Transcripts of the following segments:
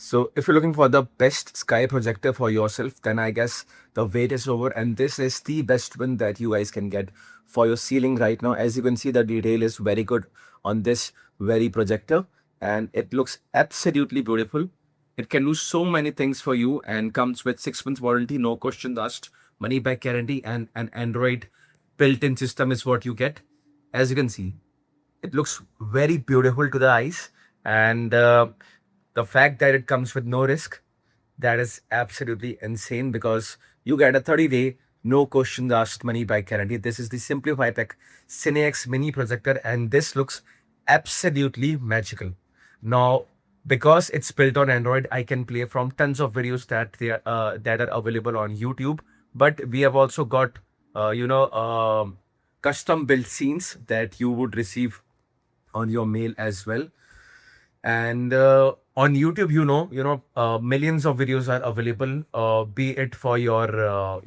So if you're looking for the best sky projector for yourself, then I guess the wait is over, and this is the best one that you guys can get for your ceiling right now. As you can see, the detail is very good on this very projector, and it looks absolutely beautiful. It can do so many things for you and comes with 6 months warranty, no questions asked, money back guarantee, and an Android built-in system is what you get. As you can see, it looks very beautiful to the eyes, and the fact that it comes with no risk, that is absolutely insane, because you get a 30-day no questions asked money back guarantee. This is the Simplify Tech CineX mini projector, and this looks absolutely magical. Now, because it's built on Android, I can play from tons of videos that are available on YouTube. But we have also got custom built scenes that you would receive on your mail as well. And on YouTube, millions of videos are available, be it for your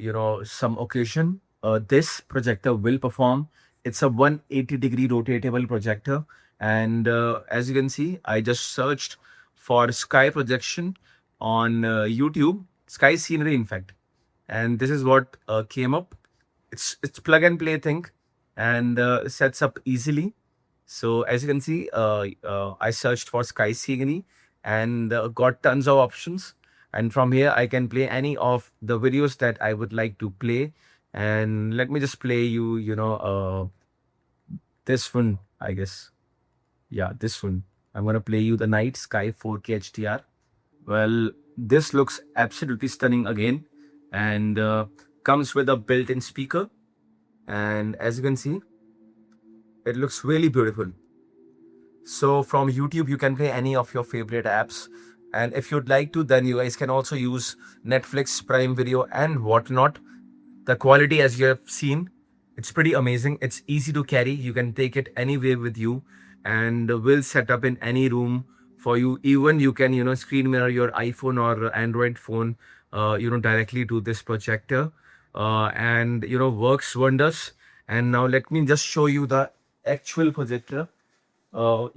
some occasion. This projector will perform. It's a 180-degree rotatable projector, and as you can see, I just searched for sky projection on YouTube, sky scenery in fact, and this is what came up. It's plug and play thing, and sets up easily. So as you can see, I searched for sky scenery and got tons of options. And from here, I can play any of the videos that I would like to play. And let me just play you, this one, I guess. Yeah, this one. I'm gonna play you the Night Sky 4K HDR. Well, this looks absolutely stunning again, and comes with a built-in speaker. And as you can see, it looks really beautiful. So from YouTube, you can play any of your favorite apps. And if you'd like to, then you guys can also use Netflix, Prime Video, and whatnot. The quality, as you have seen, it's pretty amazing. It's easy to carry. You can take it anywhere with you, and will set up in any room for you. Even you can, screen mirror your iPhone or Android phone, directly to this projector, and works wonders. And now let me just show you the actual projector. So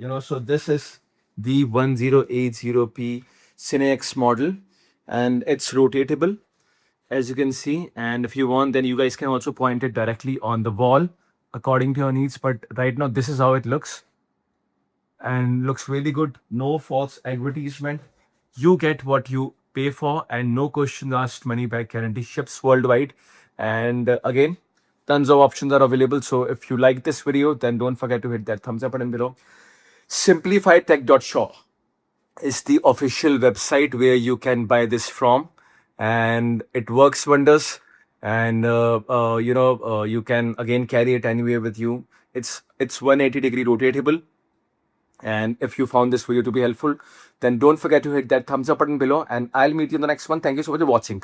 this is the 1080p CineX model, and it's rotatable, as you can see. And if you want, then you guys can also point it directly on the wall according to your needs. But right now, this is how it looks, and looks really good. No false advertisement. You get what you pay for, and no questions asked money back guarantee. Ships worldwide. And again, tons of options are available. So if you like this video, then don't forget to hit that thumbs up button below. SimplifyTech.show is the official website where you can buy this from, and it works wonders. And you can again carry it anywhere with you. It's 180-degree rotatable. And if you found this video to be helpful, then don't forget to hit that thumbs up button below, and I'll meet you in the next one. Thank you so much for watching.